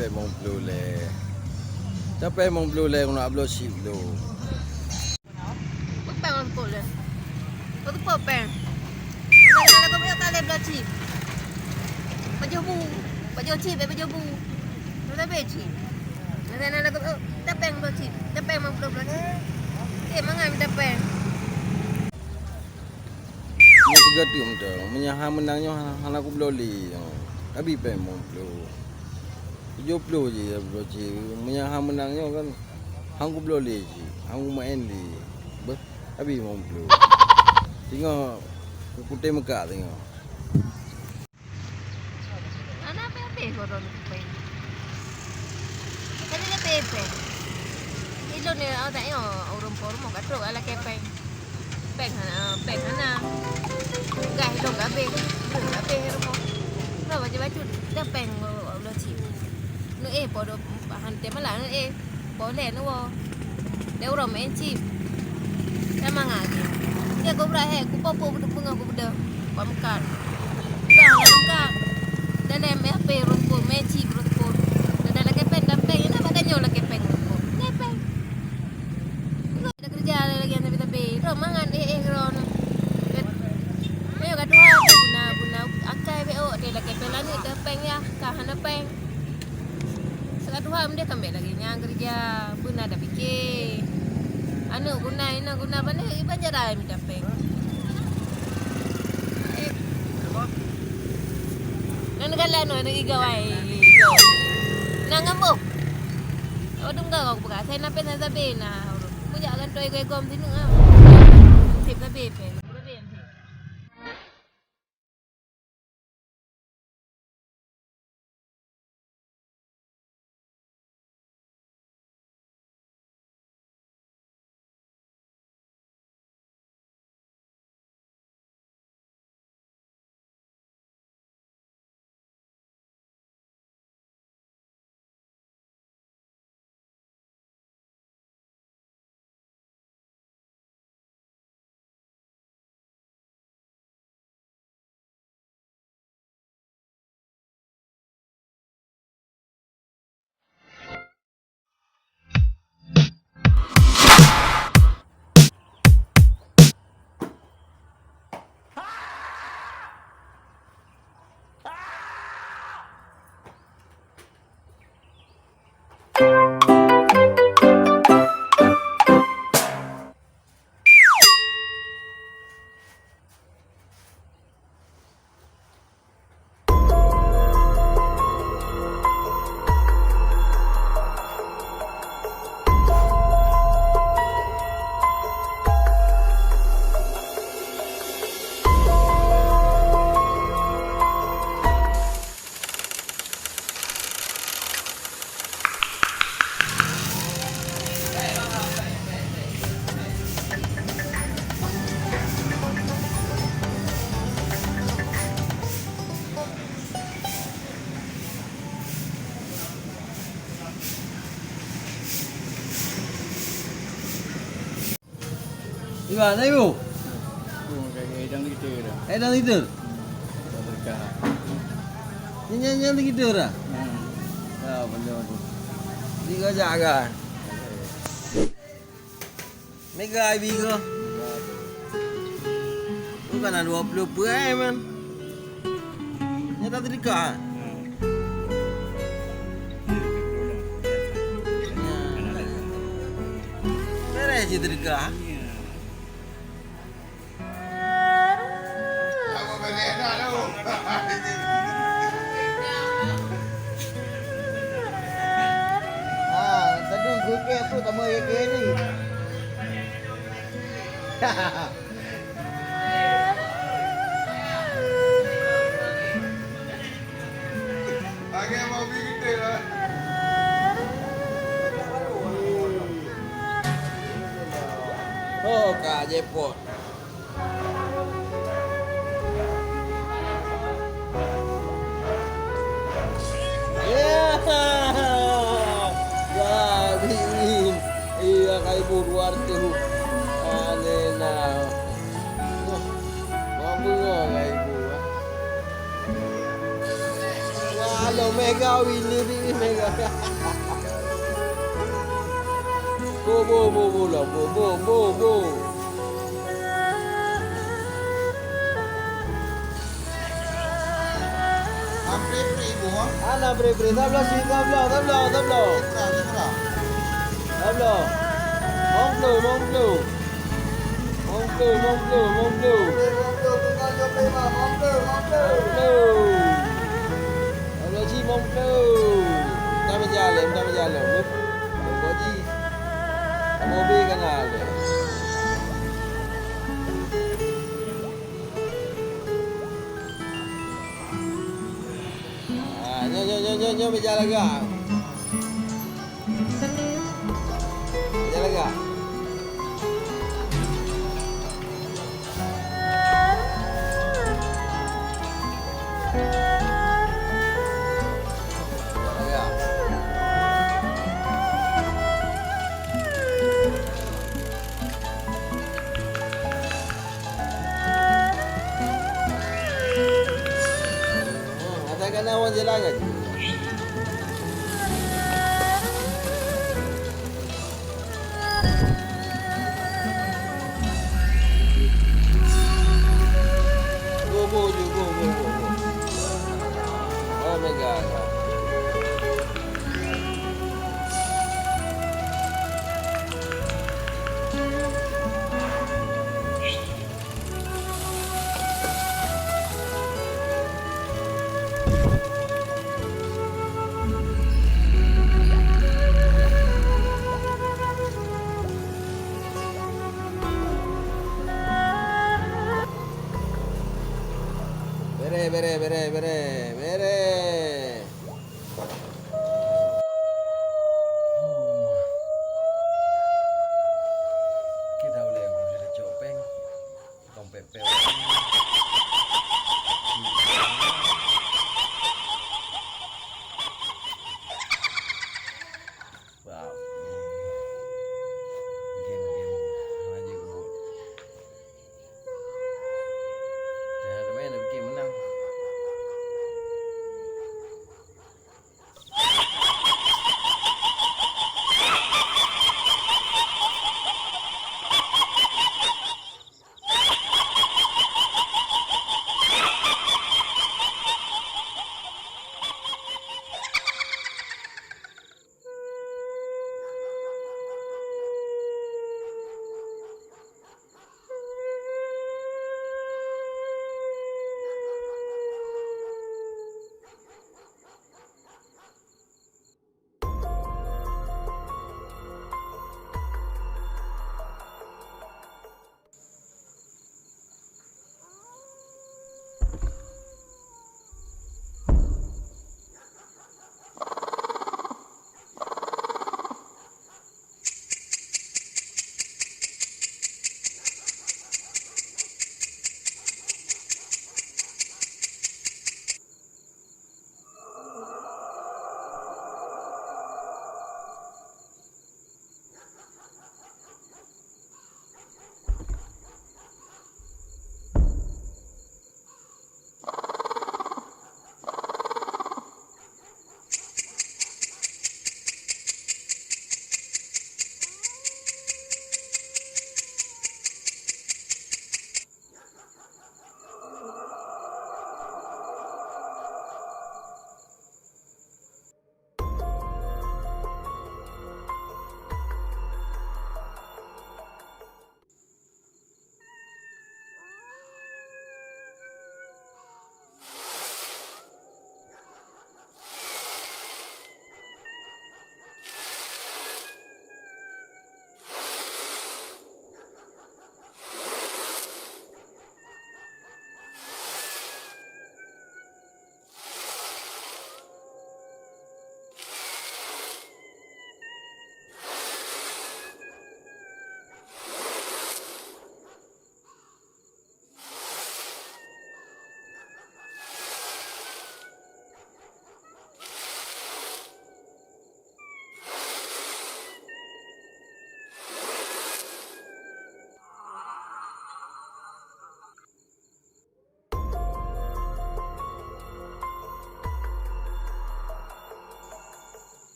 pe mong blue le. Tapi mong blue le nak upload ship lo. Peng orang tu le. Kau tu peng. Kalau kau punya tak boleh chip. Baju bu, baju chip, baju bu. Tu tak boleh chip. Nanti nak kau tak peng baju chip, tak peng mong blue chip. Mangan tak peng. Ni tiga tim tu. Menyaham menangnya hang aku bloli. Abi pe mong blue. 70 je bro cik. Menyaham menangnya kan hang aku bloli je. Hang main di. Abi mong blue. Tengok putih Mekah tengok. Anak apa korang peng. Tadi dia pepe. Ilo ni ada yang orang forum kat tu ala kepeng. Peng hana. Gah ilo gabe. Gabe rumah. Ro baca-baca dah peng lo cip. Nu podo hante malah nu boleh nu wo. Dia orang main cip. Memang lagi. Dia kau berah ku bunga ku benda. Pak mekat. Dah mekat. Dan MFP rumput meci rumput. Dan nak kepeng dan peng ini pakai nyola kepeng rumput. Kepeng. Kau ada kerja lagi tapi ro mangan ron. Ayo kat dua guna akai BO dia dah kepeng lagi kepeng ya kah hana peng. Sekat dua dia kembali lagi nyang kerja guna dah fikir. Anu guna mana ibajaran minta peng. Nang galan no nang igawai. Nang ngamo. Odong ga ko buka saya napen sa sabi na. Punya kan toy gom sinu ah. Tip na bebe. Iba, na ibu. Kayak edang gitu dah. Edang itu. Berkah. Nyanyi gitu dah. Ya, benar tu. Tiga jaga. Mega ibi ko. Bukan ada 20 perai man. Nyata terika. Beres je terika. Tadi gue apa kamu yang ni? Agak mau begitu lah. Oh, Kak Jepot. Iya kayak buruan tuh. Alena. Mau bunga kayak ibu. Wah, Halo Mega Willy ni Mega. Bo lah bo. Hampir ribu, ha? Ana bre tabla si tabla. Citra. Tabla. Monglo. Monggo, tunggal jom lima. Monggo. Tabla si monglo. Dah berjalan. Boji. Mobil kenal. Nyo berjalan gak. Berjalan gak. Katakan awak jalan kan? Go. Oh my God.